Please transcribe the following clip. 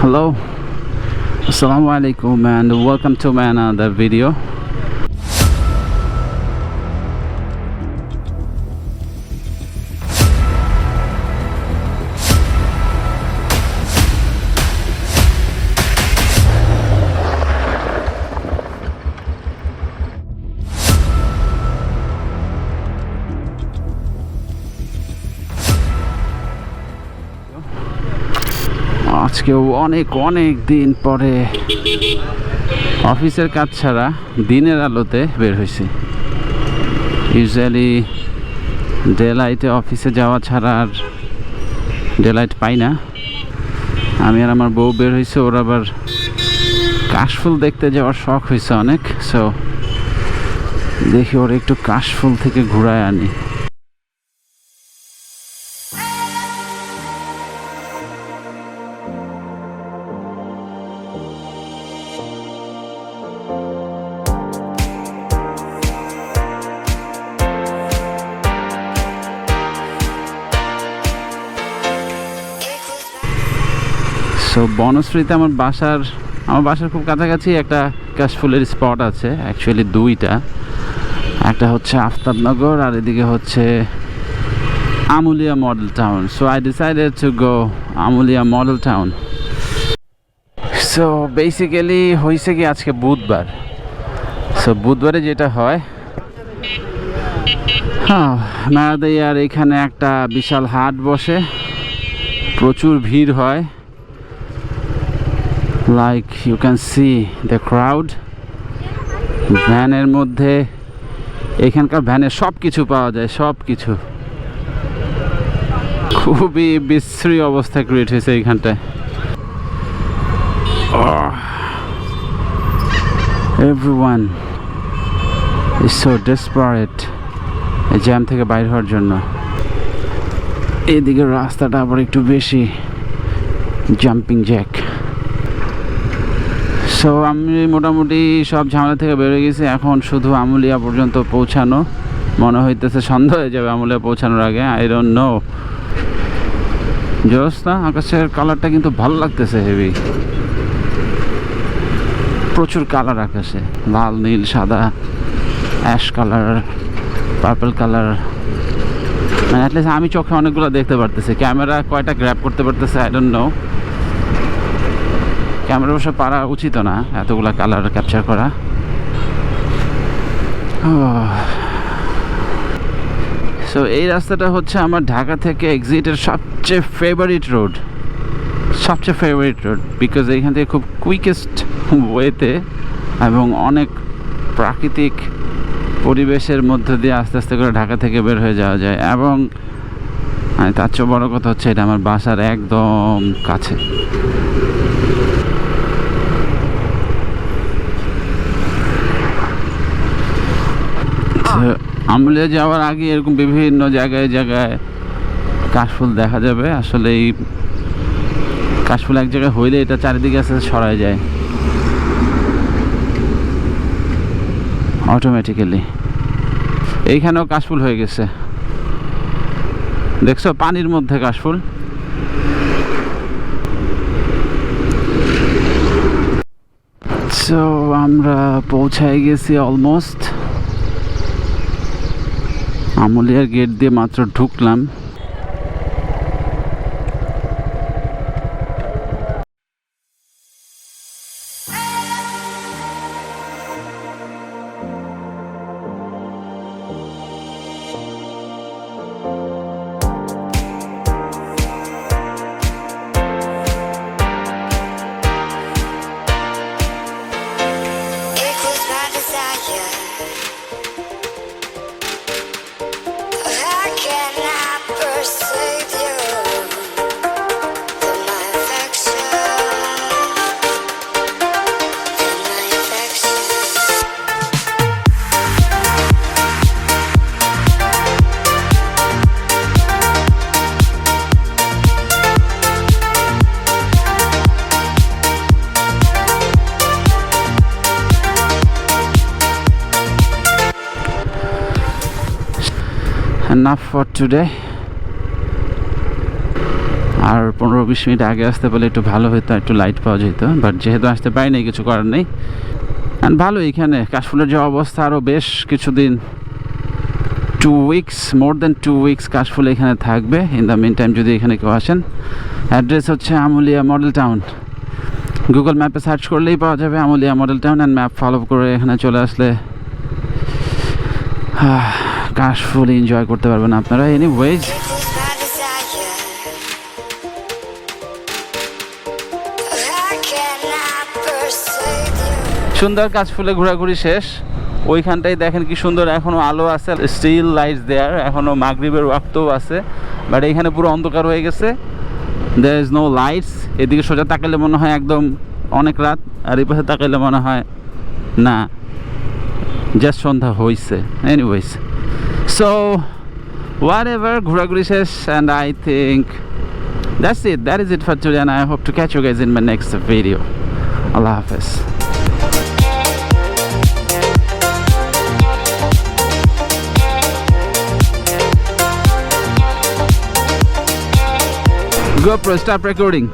Hello, Assalamualaikum and welcome to my another video. আজকে অনেক দিন পরে অফিসের কাজ ছাড়া দিনের আলোতে বের হয়েছি। ইউজুয়ালি ডে লাইটে অফিসে যাওয়া ছাড়া আর ডে লাইট পাই না। আমি আর আমার বউ বের হয়েছে, ওর আবার কাশফুল দেখতে যাওয়ার শখ হয়েছে অনেক। সো দেখি ওর একটু কাশফুল থেকে ঘুরায় আনি। সো বনশ্রীতে আমার বাসার খুব কাছাকাছি একটা কাশফুলের স্পট আছে। অ্যাকচুয়ালি দুইটা, একটা হচ্ছে আফতাবনগর আর এদিকে হচ্ছে Amulia model town. So I decided to go Amulia model town. So basically হয়েছে কি, আজকে বুধবার। সো বুধবারে যেটা হয়, মেরাদিয়ার এখানে একটা বিশাল হাট বসে, প্রচুর ভিড় হয়। Like you can see the crowd. ভ্যানের মধ্যে, এখানকার ভ্যানে সব কিছু পাওয়া যায়, সব কিছু। খুবই বিশ্রী অবস্থা ক্রিয়েট হয়েছে এইখানটায়। এভরিওয়ান ইজ সো ডেসপারেট এই জ্যাম থেকে বাইর হওয়ার জন্য। এদিকে রাস্তাটা আবার একটু বেশি জাম্পিং জ্যাক। সো আমি মোটামুটি সব ঝামেলা থেকে বেরিয়ে গেছি। এখন শুধু আমুলিয়া পর্যন্ত পৌঁছানো। মনে হইতেছে সন্ধ্যা হয়ে যাবে আমুলিয়া পৌঁছানোর আগে। I don't know. জোস্তা আকাশের কালারটা কিন্তু ভালো লাগতেছে, হেভি। প্রচুর কালার আকাশে, লাল, নীল, সাদা, অ্যাশ কালার, পার্পল কালার। মানে অ্যাটলিস্ট আমি চোখে অনেকগুলো দেখতে পারতেছি। ক্যামেরা কয়টা গ্র্যাব করতে পারতেছে আই ডোন্ট নো। ক্যামেরা বসে পারা উচিত না এতগুলা কালার ক্যাপচার করা। সো এই রাস্তাটা হচ্ছে আমার ঢাকা থেকে এক্সিটের সবচেয়ে ফেভারিট রোড, বিকজ এইখান থেকে খুব কুইকেস্ট ওয়েতে এবং অনেক প্রাকৃতিক পরিবেশের মধ্য দিয়ে আস্তে আস্তে করে ঢাকা থেকে বের হয়ে যাওয়া যায়। এবং তার চেয়ে বড় কথা হচ্ছে এটা আমার বাসার একদম কাছে। আমুলিয়া যাওয়ার আগে এরকম বিভিন্ন জায়গায় কাশফুল দেখা যাবে। আসলে এই কাশফুল এক জায়গায় হইলে এটা চারিদিকে আস্তে আস্তে ছড়ায় যায় অটোমেটিক্যালি। এইখানেও কাশফুল হয়ে গেছে, দেখছো, পানির মধ্যে কাশফুল। সো আমরা পৌঁছায় গেছি অলমোস্ট। আমুলিয়ার গেট দিয়ে মাত্র ঢুকলাম। Enough for today. আর 15-20 মিনিট আগে আসতে বলে একটু ভালো হতো, একটু লাইট পাওয়া যেত, বাট যেহেতু আসতে পারিনি কিছু করার নেই। অ্যান্ড ভালো এখানে কাশফুলের যে অবস্থা, আরও বেশ কিছুদিন 2 weeks, more than 2 weeks কাশফুল এখানে থাকবে। ইন দ্য মিন টাইম যদি এখানে কেউ আসেন, অ্যাড্রেস হচ্ছে আমুলিয়া মডেল টাউন। গুগল ম্যাপে সার্চ করলেই পাওয়া যাবে Amulia model town, and map follow করে এখানে চলে আসলে কাশফুল এনজয় করতে পারবেন আপনারা। এনিওয়েজ, সুন্দর কাশফুলে ঘোরাঘুরি শেষ। ওইখানটাই দেখেন কি সুন্দর, এখনও আলো আছে, স্টিল লাইটস দেয়ার, এখনও মাগরিবের ওয়াক্তও আছে, বাট এইখানে পুরো অন্ধকার হয়ে গেছে, দেয়ার ইজ নো লাইটস। এদিকে সোজা তাকাইলে মনে হয় একদম অনেক রাত, আর এই পাশে তাকাইলে মনে হয় না, জাস্ট সন্ধ্যা হয়েছে। এনিওয়েজ, সো হোয়াট এভার, ঘোরাঘুরি শেষ, and I think that is it for today, and I hope to catch you guys in my next video. Allah Hafez. Gopro, stop recording.